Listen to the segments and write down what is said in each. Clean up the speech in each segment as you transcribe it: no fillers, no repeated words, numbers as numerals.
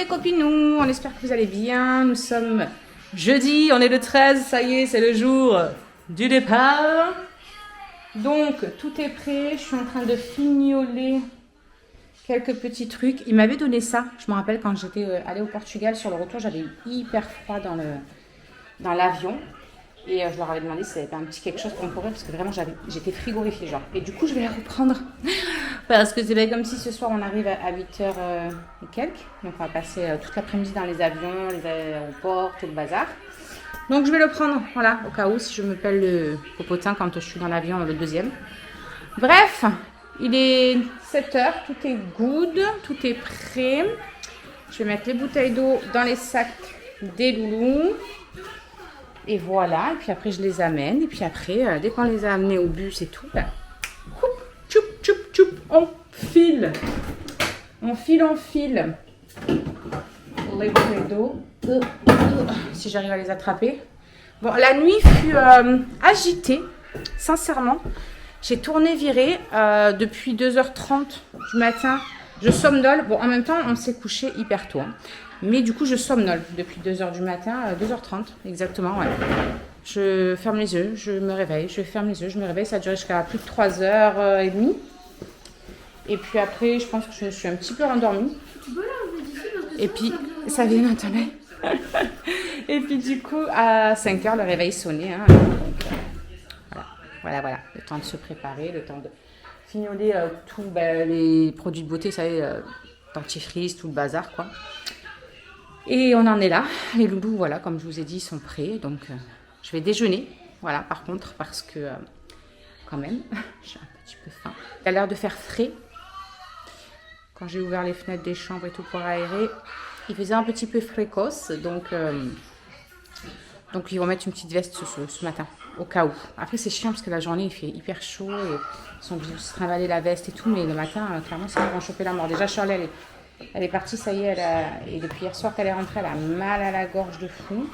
les copinous, on espère que vous allez bien. Nous sommes jeudi, on est le 13, ça y est, c'est le jour du départ. Donc, tout est prêt, je suis en train de fignoler quelques petits trucs. Il m'avait donné ça, je me rappelle quand j'étais allée au Portugal, sur le retour, j'avais eu hyper froid dans l'avion. Et je leur avais demandé si c'était un petit quelque chose pour me couvrir parce que vraiment j'étais frigorifiée genre. Et du coup je vais la reprendre parce que c'est bien comme si ce soir on arrive à 8h et quelques. Donc on va passer toute l'après-midi dans les avions, les aéroports, tout le bazar. Donc je vais le prendre, voilà, au cas où si je me pèle le popotin quand je suis dans l'avion le deuxième. Bref, il est 7h, tout est good, tout est prêt. Je vais mettre les bouteilles d'eau dans les sacs des loulous. Et voilà, et puis après je les amène, et puis après, dès qu'on les a amenés au bus et tout, ben, tchoup, tchoup, tchoup, on file. On file. Les bouteilles d'eau, si j'arrive à les attraper. Bon, la nuit fut agitée, sincèrement. J'ai tourné viré depuis 2h30 du matin. Je somnole. Bon, en même temps, on s'est couché hyper tôt. Hein. Mais du coup, je somnole depuis 2h du matin, 2h30 exactement. Ouais. Je ferme les yeux, je me réveille, je ferme les yeux, je me réveille. Ça a duré jusqu'à plus de 3h30. Et puis après, je pense que je me suis un petit peu rendormie. Et puis, ça vient d'entendre. Et puis du coup, à 5h, le réveil sonnait. Hein. Donc, voilà. Le temps de se préparer, le temps de fignoler tous les produits de beauté, vous savez, dentifrice, tout le bazar, quoi. Et on en est là. Les loulous, voilà, comme je vous ai dit, sont prêts. Donc, je vais déjeuner. Voilà, par contre, parce que, quand même, j'ai un petit peu faim. Il a l'air de faire frais. Quand j'ai ouvert les fenêtres des chambres et tout pour aérer, il faisait un petit peu frécoce. Donc ils vont mettre une petite veste ce matin, au cas où. Après, c'est chiant parce que la journée, il fait hyper chaud. Et ils sont obligés de se trimballer la veste et tout. Mais le matin, clairement, ça va choper la mort. Déjà, Shirley, elle est partie, ça y est, et depuis hier soir qu'elle est rentrée, elle a mal à la gorge de fou.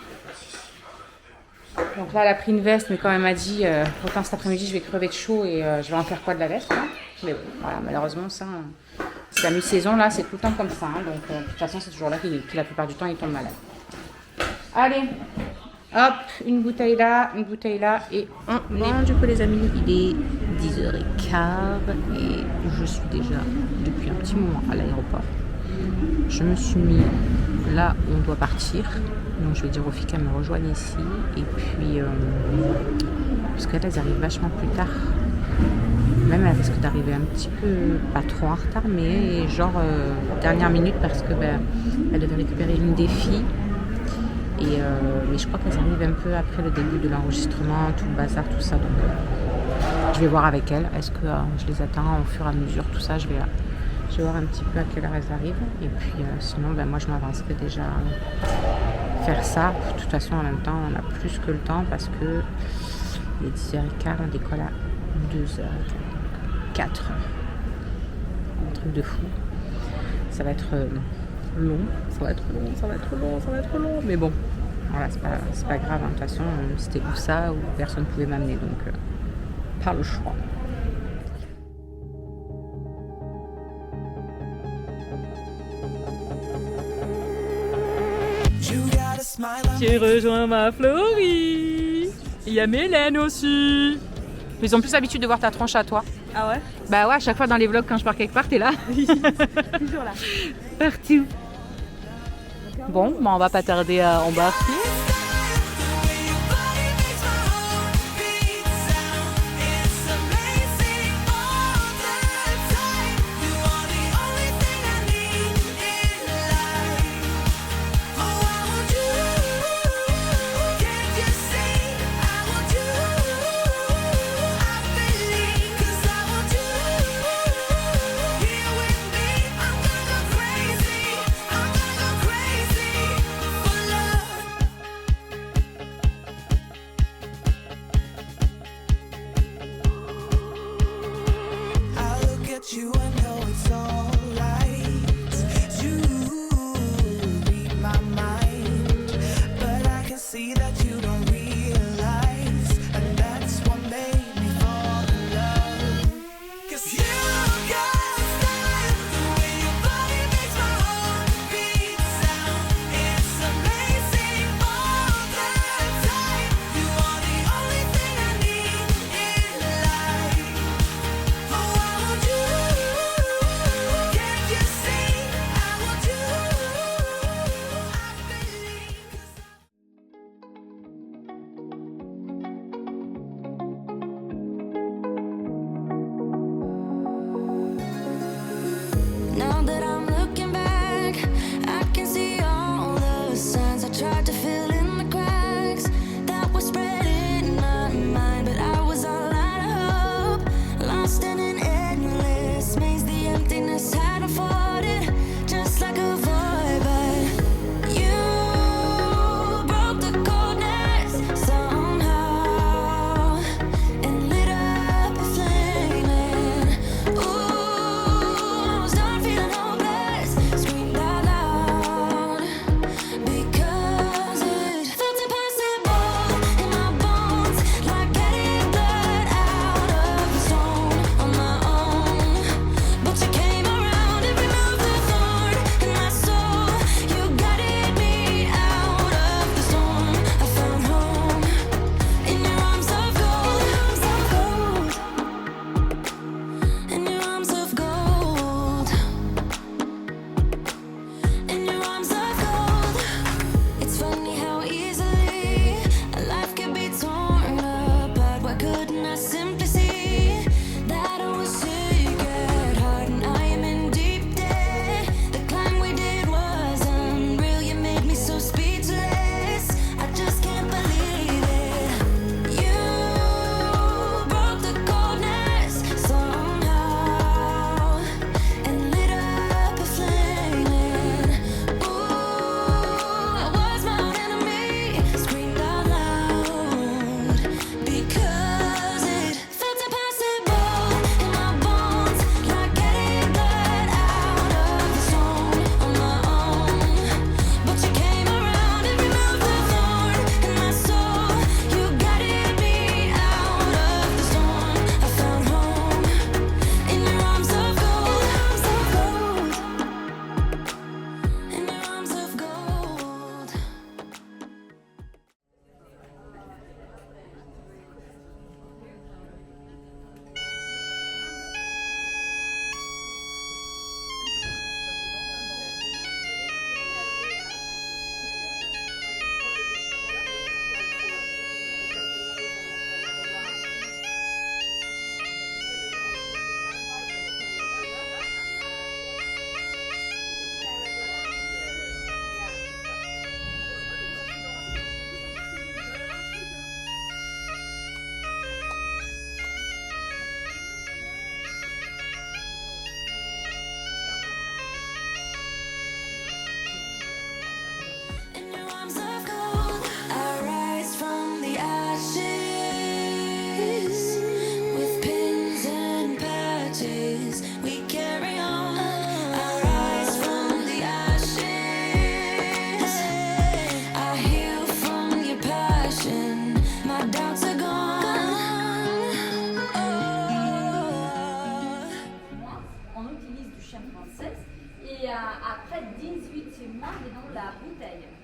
Donc là, elle a pris une veste, mais quand elle m'a dit, autant cet après-midi, je vais crever de chaud et je vais en faire quoi de la veste, hein. Mais bon, voilà, malheureusement, ça, c'est la mi-saison, là, c'est tout le temps comme ça. Hein. Donc, de toute façon, c'est toujours là qu'il la plupart du temps, il tombe malade. Allez, hop, une bouteille là, et on bon, du coup, les amis, il est 10h15 et je suis déjà depuis un petit moment à l'aéroport. Je me suis mis là où on doit partir. Donc je vais dire aux filles qu'elles me rejoignent ici. Et puis, parce qu'elles arrivent vachement plus tard. Même elles risquent d'arriver un petit peu, pas trop en retard, mais genre dernière minute parce que elles devaient récupérer l'une des filles. Et, mais je crois qu'elles arrivent un peu après le début de l'enregistrement, tout le bazar, tout ça. Donc je vais voir avec elles. Est-ce que je les attends au fur et à mesure, tout ça, je vais voir un petit peu à quelle heure elles arrivent. Et puis sinon, moi je m'avancerai déjà faire ça. De toute façon, en même temps, on a plus que le temps parce que il est 10h15, on décolle à 2h, 4h. Un truc de fou. Ça va être long. Mais bon, voilà, c'est pas grave. Hein. De toute façon, c'était où ça, où personne ne pouvait m'amener. Donc, pas le choix. J'ai rejoint ma Florie. Il y a Mélène aussi. Ils ont plus l'habitude de voir ta tronche à toi. Ah ouais? Bah ouais, à chaque fois dans les vlogs, quand je pars quelque part, t'es là. Toujours là. Partout. Bon, on va pas tarder à embarquer.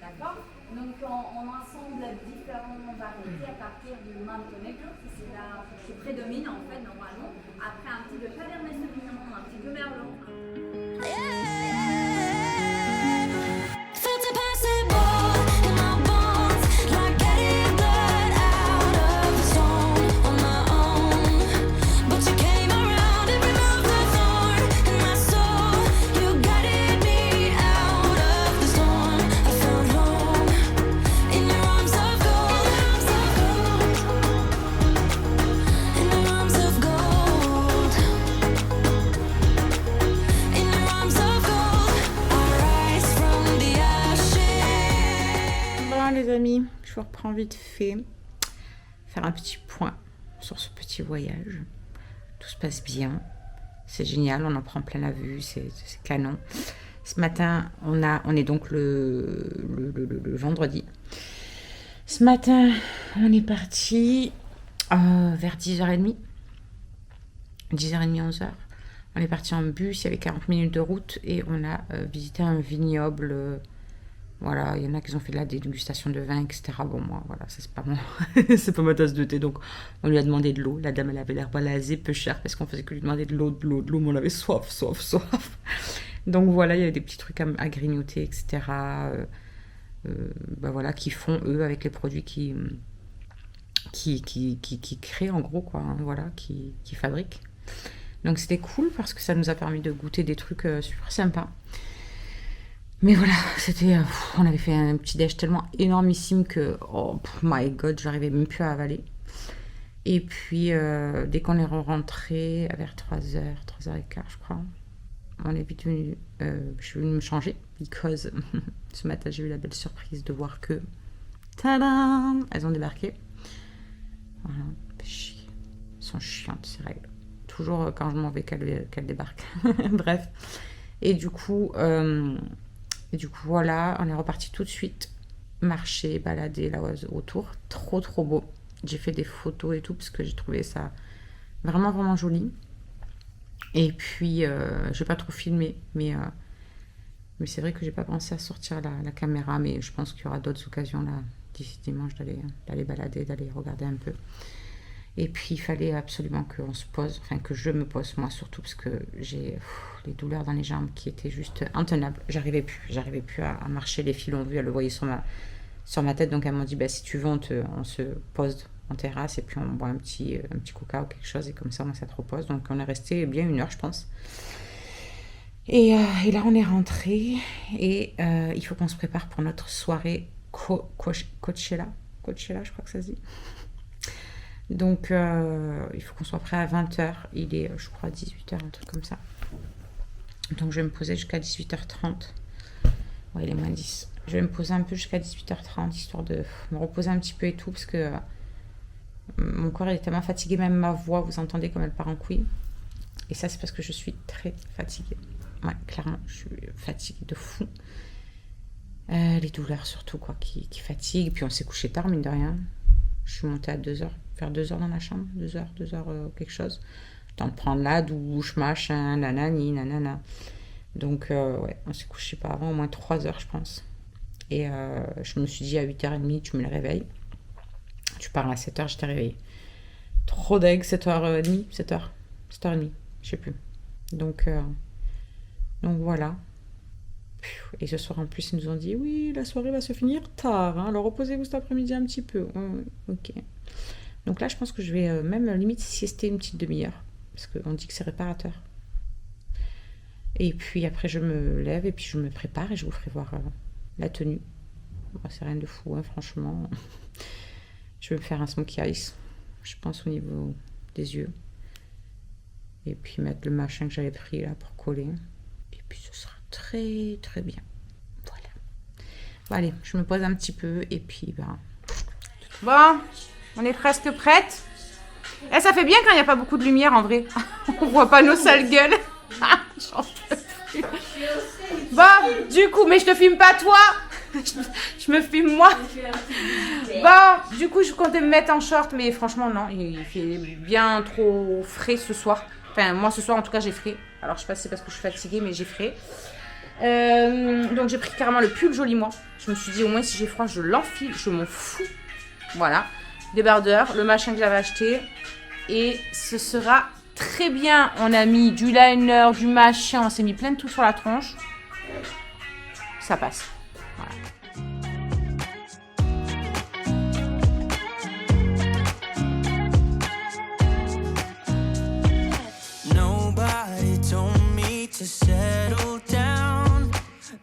D'accord. Donc on assemble différentes variétés à partir du Montenegro, c'est là qui prédomine en fait normalement. Après un petit peu Cabernet Sauvignon, un petit peu Merlot. Les amis, je vous reprends vite fait, faire un petit point sur ce petit voyage. Tout se passe bien, c'est génial, on en prend plein la vue, c'est canon. Ce matin, on est donc le vendredi. Ce matin, on est parti vers 10h30, 10h30, 11h. On est parti en bus, il y avait 40 minutes de route et on a visité un vignoble. Voilà, il y en a qui ont fait de la dégustation de vin, etc. Bon, moi, voilà, ça c'est pas moi. C'est pas ma tasse de thé. Donc, on lui a demandé de l'eau. La dame, elle avait l'air blasée, peu cher, parce qu'on faisait que lui demander de l'eau, mais on avait soif. Donc, voilà, il y avait des petits trucs à grignoter, etc. Voilà, qui font, eux, avec les produits qui créent, en gros, quoi. Hein, voilà, qui fabriquent. Donc, c'était cool, parce que ça nous a permis de goûter des trucs super sympas. Mais voilà, c'était, on avait fait un petit déj tellement énormissime que, oh my god, j'arrivais même plus à avaler. Et puis, dès qu'on est rentré vers 3h, 3h15, je crois, on est vite venu, je suis venue me changer, because ce matin, j'ai eu la belle surprise de voir que, tadam, elles ont débarqué. Voilà, chier. Elles sont chiantes, ces règles. Toujours quand je m'en vais qu'elles débarquent. Bref. Et du coup, voilà, on est reparti tout de suite, marcher, balader là autour. Trop beau. J'ai fait des photos et tout, parce que j'ai trouvé ça vraiment joli. Et puis, je vais pas trop filmer, mais c'est vrai que j'ai pas pensé à sortir la caméra, mais je pense qu'il y aura d'autres occasions là, d'ici dimanche, d'aller balader, d'aller regarder un peu. Et puis, il fallait absolument qu'on se pose, enfin que je me pose, moi surtout, parce que j'ai les douleurs dans les jambes qui étaient juste intenables. J'arrivais plus à marcher. Les filles l'ont vu, elles le voyaient sur ma tête, donc elles m'ont dit, bah, si tu veux, on se pose en terrasse, et puis on boit un petit coca ou quelque chose, et comme ça, ça te repose. Donc, on est resté bien 1 heure, je pense. Et là, on est rentré, et il faut qu'on se prépare pour notre soirée Coachella, je crois que ça se dit. Donc, il faut qu'on soit prêt à 20h. Il est, je crois, 18h, un truc comme ça. Donc, je vais me poser jusqu'à 18h30. Ouais, il est moins 10. Je vais me poser un peu jusqu'à 18h30, histoire de me reposer un petit peu et tout, parce que mon corps est tellement fatigué, même ma voix, vous entendez comme elle part en couille. Et ça, c'est parce que je suis très fatiguée. Ouais, clairement, je suis fatiguée de fou. Les douleurs, surtout, quoi, qui fatiguent. Puis, on s'est couché tard, mine de rien. Je suis montée à 2h, faire 2h dans la chambre, 2h, quelque chose. Temps de prendre la douche, machin, nanana. Donc, ouais, on s'est couché pas avant, au moins 3h, je pense. Et je me suis dit, à 8h30, tu me le réveilles. Tu pars à 7h, je t'ai réveillée. Trop deg, 7h30, 7h30, je sais plus. Donc voilà. Et ce soir, en plus, ils nous ont dit, oui, la soirée va se finir tard, hein, alors reposez-vous cet après-midi un petit peu. Ok. Donc là, je pense que je vais même limite siester une petite demi-heure, parce qu'on dit que c'est réparateur. Et puis après, je me lève et puis je me prépare et je vous ferai voir la tenue. Bon, c'est rien de fou, hein, franchement. Je vais me faire un smokey eyes, je pense, au niveau des yeux. Et puis mettre le machin que j'avais pris là pour coller. Et puis ce sera très bien. Voilà. Bon, allez, je me pose un petit peu et puis bon, on est presque prête. Eh, ça fait bien quand il n'y a pas beaucoup de lumière en vrai. On voit pas nos sales gueules. J'en peux plus. Bon, du coup, mais je te filme pas toi. Je me filme moi. Bon, du coup, je comptais me mettre en short, mais franchement non, il fait bien trop frais ce soir. Enfin, moi ce soir en tout cas j'ai frais. Alors je sais pas si c'est parce que je suis fatiguée, mais j'ai frais. Donc j'ai pris carrément le pull joli moi. Je me suis dit au moins si j'ai froid je l'enfile, je m'en fous. Voilà, débardeur, le machin que j'avais acheté. Et ce sera très bien. On a mis du liner, du machin, on s'est mis plein de tout sur la tronche. Ça passe. Voilà. Nobody told me to settle down.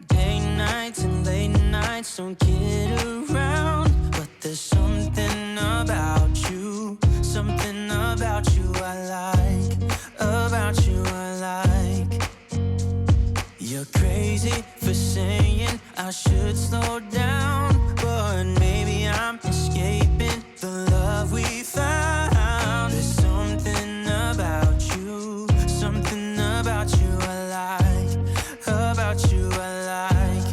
Day nights and late nights don't kid around. But there's something about you I like, about you I like. You're crazy for saying I should slow down, but maybe I'm escaping the love we found. There's something about you I like, about you I like.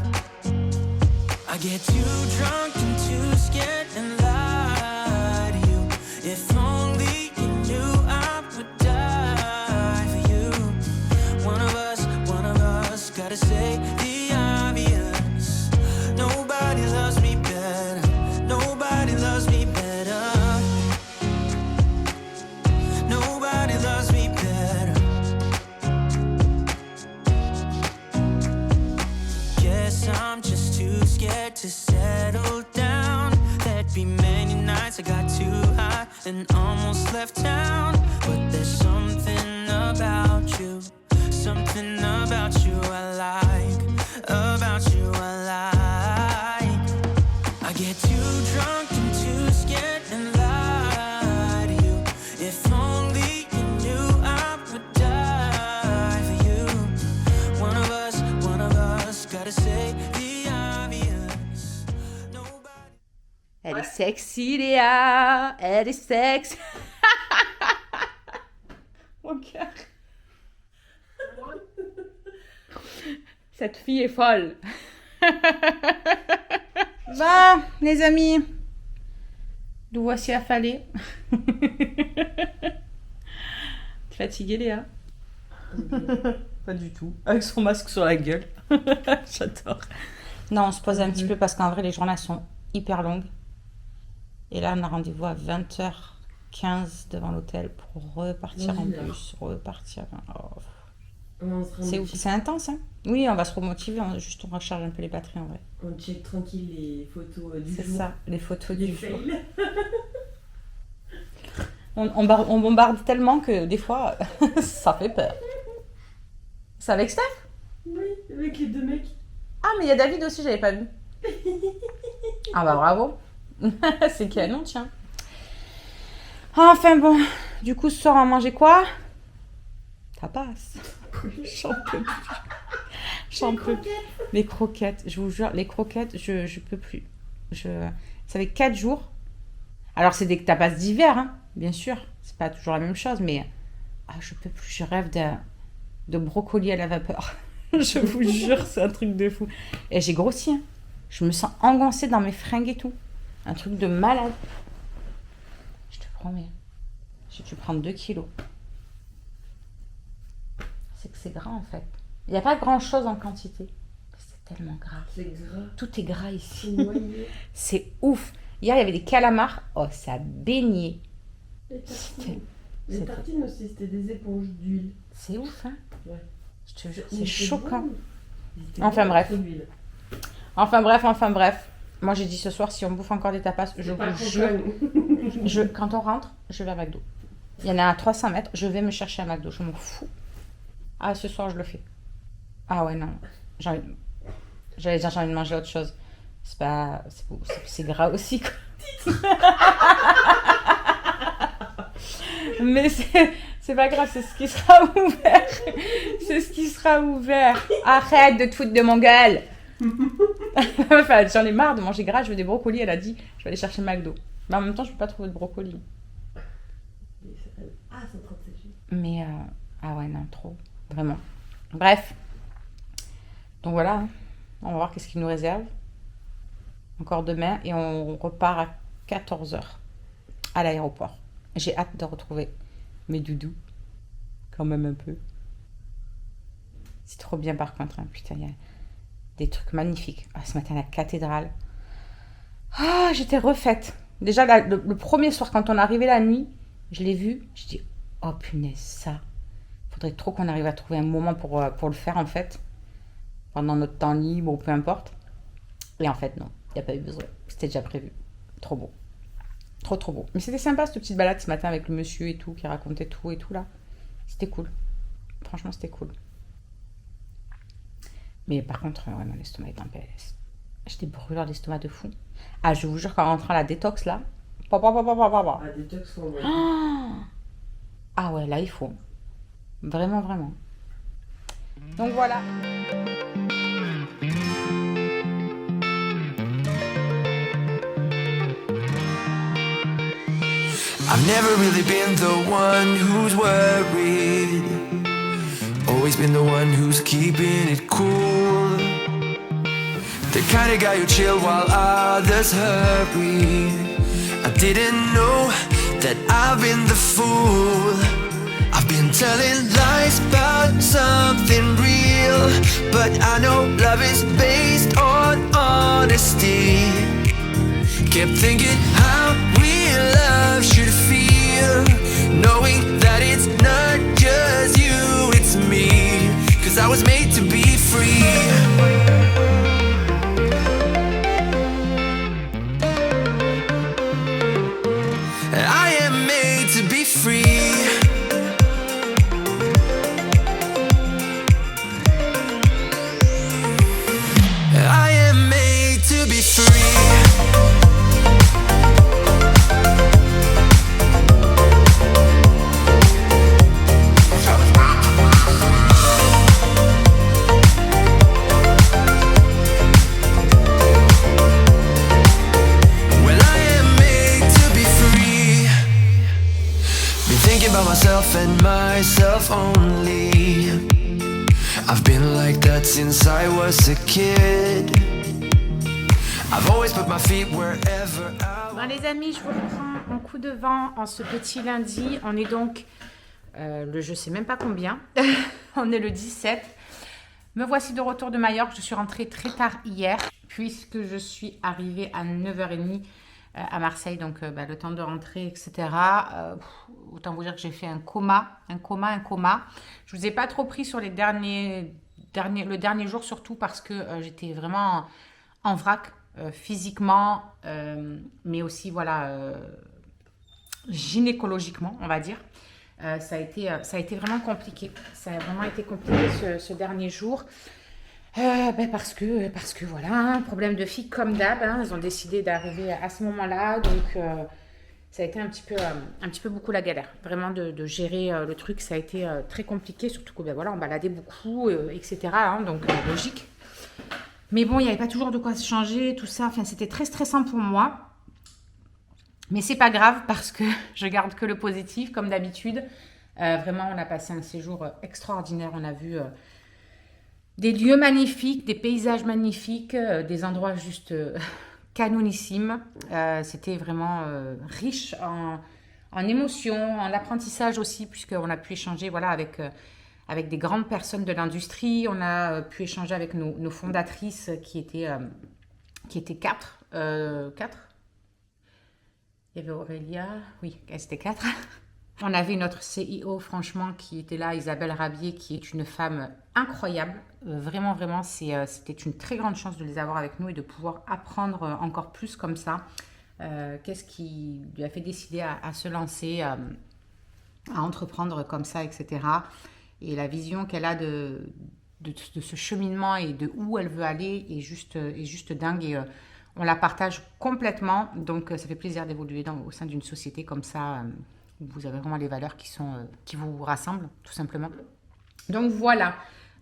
I get too drunk and too scared and lie to you. If only you knew I would die for you. One of us gotta say the obvious. Nobody loves me better. Nobody loves me better. Nobody loves me better. Guess I'm just too scared to settle down. There'd be many nights I got too high and almost left town. But there's something about you I like, about you I like. I get too drunk and too scared and lie to you. If only you knew I would die for you. One of us gotta say the obvious. Nobody. Elle est sexy, Léa. Elle est sexy. Mon cœur. Cette fille est folle. Bah, les amis. Nous voici affalés. T'es fatiguée, Léa? Pas du tout. Avec son masque sur la gueule. J'adore. Non, on se pose un petit peu parce qu'en vrai, les journées sont hyper longues. Et là, on a rendez-vous à 20h15 devant l'hôtel pour repartir en bus. Repartir. Oh. C'est ouf. C'est intense, hein? Oui, on va se remotiver. On recharge un peu les batteries en vrai. On check tranquille les photos du jour. C'est ça, les photos Les du jour. fails. On bombarde tellement que des fois, ça fait peur. C'est avec Steph? Oui, avec les deux mecs. Ah, mais il y a David aussi, j'avais pas vu. Ah bah bravo. C'est canon, tiens. Enfin bon, du coup, ce soir, on va manger quoi? Ça passe. J'en peux plus. J'en peux plus. Les croquettes, je vous jure, les croquettes, je peux plus. Ça fait 4 jours. Alors, c'est des tapas d'hiver, hein, bien sûr. C'est pas toujours la même chose, mais je peux plus. Je rêve de brocoli à la vapeur. Je vous jure, c'est un truc de fou. Et j'ai grossi, hein. Je me sens engoncée dans mes fringues et tout. Un truc de malade. Je te promets. J'ai dû prendre 2 kilos. C'est que c'est gras en fait. Il n'y a pas grand chose en quantité. C'est tellement gras. C'est gras. Tout est gras ici. C'est noyé. C'est ouf. Hier, il y avait des calamars. Oh, ça baignait. Les tartines. Les C'était- tartines aussi, c'était des éponges d'huile. C'est ouf, hein? Ouais. Je te jure, Ils c'est étaient choquant. bons. Ils étaient Enfin, bons bref. avec l'huile. Enfin bref. Moi, j'ai dit ce soir, si on bouffe encore des tapas, je Pas vous jure, content. quand on rentre, je vais à McDo. Il y en a à 300 mètres, je vais me chercher à McDo. Je m'en fous. Ah, ce soir, je le fais. Ah ouais, non. J'allais dire, j'ai envie de manger autre chose. C'est pas... C'est gras aussi, quoi. Mais c'est pas grave, c'est ce qui sera ouvert. C'est ce qui sera ouvert. Arrête de te foutre de mon gueule. Enfin, j'en ai marre de manger gras, je veux des brocolis. Elle a dit, je vais aller chercher McDo. Mais en même temps, je peux pas trouver de brocolis. Ah, 137 G. Mais, ah ouais, non, trop. Vraiment. Bref. Donc voilà. Hein. On va voir qu'est-ce qu'il nous réserve. Encore demain. Et on repart à 14h à l'aéroport. J'ai hâte de retrouver mes doudous. Quand même un peu. C'est trop bien par contre. Hein. Putain, des trucs magnifiques. Ah, ce matin, la cathédrale. Ah, j'étais refaite. Déjà, le premier soir, quand on est arrivé la nuit, je l'ai vu. Je dis, oh punaise, ça. Faudrait trop qu'on arrive à trouver un moment pour le faire, en fait. Pendant notre temps libre ou peu importe. Et en fait, non. Il n'y a pas eu besoin. C'était déjà prévu. Trop beau. Trop, trop beau. Mais c'était sympa, cette petite balade ce matin avec le monsieur et tout, qui racontait tout et tout, là. C'était cool. Franchement, c'était cool. Mais par contre, ouais, mon estomac est en PLS. J'ai des brûlures d'estomac de fou. Ah, je vous jure qu'en rentrant à la détox, là... Ah, détox pour moi. Ah ouais, là, il faut. Vraiment, vraiment. Donc voilà. I've never really been the one who's worried. Always been the one who's keeping it cool. The kind of guy who chill while others hurry. I didn't know that I've been the fool. I've been telling lies about something real, but I know love is based on honesty. Kept thinking how real love should feel, knowing that it's not just you, it's me. 'Cause I was made to be free. I am made to be free. I am made to be free. Well, I am made to be free. Been thinking about myself and myself only. I've been like that since I was a kid. I've always put my feet wherever I Bon les amis, je vous reprends en coup de vent en ce petit lundi. On est donc le je sais même pas combien. On est le 17. Me voici de retour de Majorque. Je suis rentrée très tard hier puisque je suis arrivée à 9h30 à Marseille. Donc le temps de rentrer, etc. Autant vous dire que j'ai fait un coma. Je vous ai pas trop pris sur le dernier jour surtout parce que j'étais vraiment en vrac. Physiquement, mais aussi voilà, gynécologiquement, on va dire. Ça a été vraiment compliqué. Ça a vraiment été compliqué ce dernier jour. Parce que voilà, un problème de filles comme d'hab. Elles ont décidé d'arriver à ce moment-là. Donc, ça a été un petit peu beaucoup la galère. Vraiment de gérer le truc. Ça a été très compliqué. Surtout que voilà, on baladait beaucoup, etc. Donc, logique. Mais bon, il n'y avait pas toujours de quoi se changer, tout ça. Enfin, c'était très stressant pour moi. Mais c'est pas grave parce que je garde que le positif, comme d'habitude. Vraiment, on a passé un séjour extraordinaire. On a vu des lieux magnifiques, des paysages magnifiques, des endroits juste canonissimes. C'était vraiment riche en émotions, en apprentissage aussi, puisqu'on a pu échanger voilà, avec des grandes personnes de l'industrie. On a pu échanger avec nos fondatrices qui étaient 4. 4. Il y avait Aurélia, oui, c'était 4. On avait notre CIO, franchement, qui était là, Isabelle Rabier, qui est une femme incroyable. Vraiment, vraiment, c'était une très grande chance de les avoir avec nous et de pouvoir apprendre encore plus comme ça. Qu'est-ce qui lui a fait décider à se lancer, à entreprendre comme ça, etc. Et la vision qu'elle a de ce cheminement et de où elle veut aller est juste dingue. Et on la partage complètement. Donc, ça fait plaisir d'évoluer au sein d'une société comme ça, où vous avez vraiment les valeurs qui vous rassemblent, tout simplement. Donc, voilà.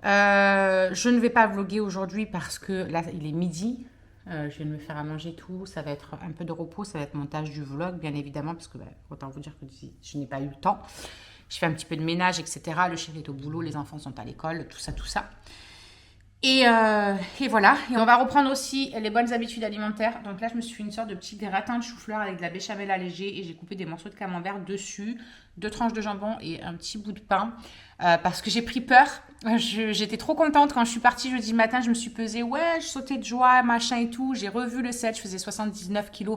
Je ne vais pas vlogger aujourd'hui parce que là, il est midi. Je viens de me faire à manger tout. Ça va être un peu de repos. Ça va être montage du vlog, bien évidemment, parce que autant vous dire que je n'ai pas eu le temps. Je fais un petit peu de ménage, etc. Le chéri est au boulot, les enfants sont à l'école, tout ça. Et voilà. Et on va reprendre aussi les bonnes habitudes alimentaires. Donc là, je me suis fait une sorte de petit gratin de chou-fleur avec de la béchamel allégée et j'ai coupé des morceaux de camembert dessus, 2 tranches de jambon et un petit bout de pain parce que j'ai pris peur. J'étais trop contente quand je suis partie jeudi matin. Je me suis pesée, ouais, je sautais de joie, machin et tout. J'ai revu le 7, je faisais 79 kg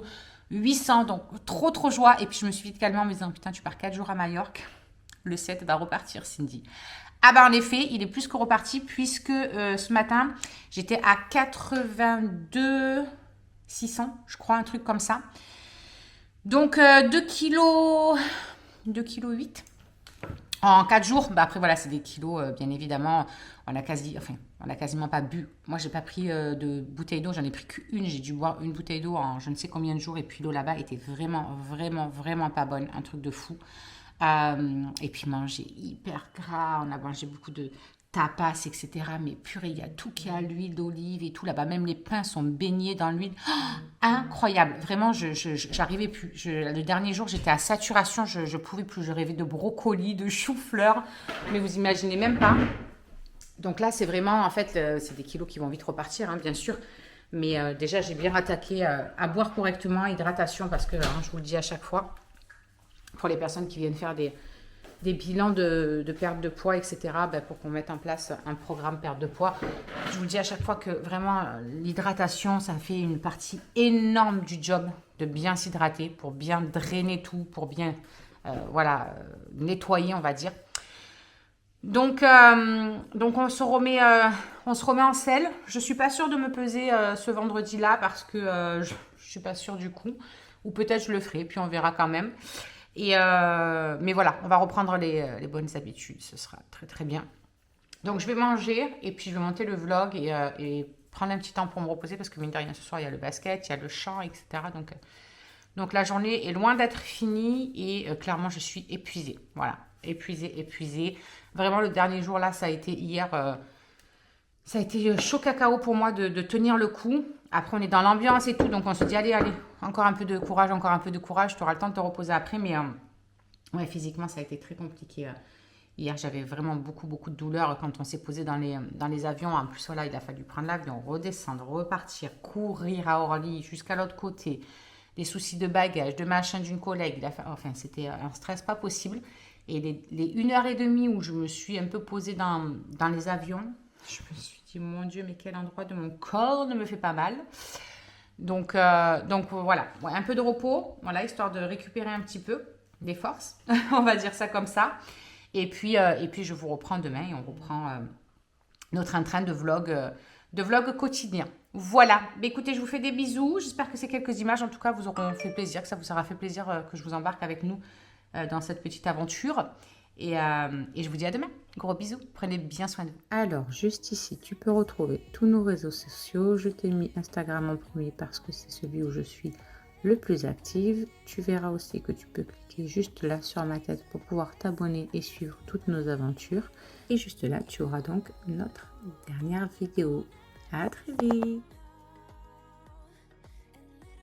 800, donc trop joie. Et puis je me suis vite calmée en me disant, putain, tu pars 4 jours à Majorque. Le 7 va repartir, Cindy. Ah bah en effet, il est plus que reparti puisque ce matin, j'étais à 82 600, je crois, un truc comme ça. Donc 2 kg 8 en 4 jours. Bah après voilà, c'est des kilos, bien évidemment. On a quasiment pas bu. Moi, j'ai pas pris de bouteille d'eau, j'en ai pris qu'une. J'ai dû boire une bouteille d'eau en je ne sais combien de jours. Et puis l'eau là-bas était vraiment pas bonne. Un truc de fou. Et puis manger hyper gras, on a mangé beaucoup de tapas, etc. Mais purée, il y a tout qui est à l'huile d'olive et tout là-bas, même les pains sont baignés dans l'huile. Oh, incroyable, vraiment, j'arrivais plus. Le dernier jour, j'étais à saturation, je pouvais plus, je rêvais de brocolis, de chou-fleur, mais vous imaginez même pas. Donc là, c'est vraiment, en fait, c'est des kilos qui vont vite repartir, hein, bien sûr. Mais déjà, j'ai bien attaqué à boire correctement, hydratation, parce que je vous le dis à chaque fois, pour les personnes qui viennent faire des bilans de perte de poids, etc., ben pour qu'on mette en place un programme perte de poids. Je vous dis à chaque fois que vraiment l'hydratation, ça fait une partie énorme du job de bien s'hydrater, pour bien drainer tout, pour bien nettoyer, on va dire. Donc on se remet en selle. Je suis pas sûre de me peser ce vendredi-là parce que je suis pas sûre du coup. Ou peut-être je le ferai, puis on verra quand même. Mais voilà, on va reprendre les bonnes habitudes, ce sera très bien. Donc je vais manger et puis je vais monter le vlog et prendre un petit temps pour me reposer parce que mine de rien ce soir il y a le basket, il y a le chant, etc. Donc la journée est loin d'être finie et clairement je suis épuisée. Voilà, épuisée. Vraiment le dernier jour là, ça a été hier, ça a été chaud cacao pour moi de tenir le coup. Après, on est dans l'ambiance et tout, donc on se dit, allez, encore un peu de courage, tu auras le temps de te reposer après. Mais ouais, physiquement, ça a été très compliqué. Hier, j'avais vraiment beaucoup de douleurs quand on s'est posé dans les avions. En plus, voilà, il a fallu prendre l'avion, redescendre, repartir, courir à Orly jusqu'à l'autre côté. Les soucis de bagages, de machin d'une collègue. Enfin, c'était un stress pas possible. Et les 1h30 où je me suis un peu posée dans les avions, je me suis dit, mon Dieu, mais quel endroit de mon corps ne me fait pas mal. Donc voilà, ouais, un peu de repos, voilà, histoire de récupérer un petit peu des forces, on va dire ça comme ça. Et puis je vous reprends demain et on reprend notre train de vlog quotidien. Voilà, mais écoutez, je vous fais des bisous. J'espère que ces quelques images, en tout cas, vous auront fait plaisir, que ça vous aura fait plaisir que je vous embarque avec nous dans cette petite aventure. Et je vous dis à demain. Gros bisous. Prenez bien soin de vous. Alors, juste ici, tu peux retrouver tous nos réseaux sociaux. Je t'ai mis Instagram en premier parce que c'est celui où je suis le plus active. Tu verras aussi que tu peux cliquer juste là sur ma tête pour pouvoir t'abonner et suivre toutes nos aventures. Et juste là, tu auras donc notre dernière vidéo. À très vite.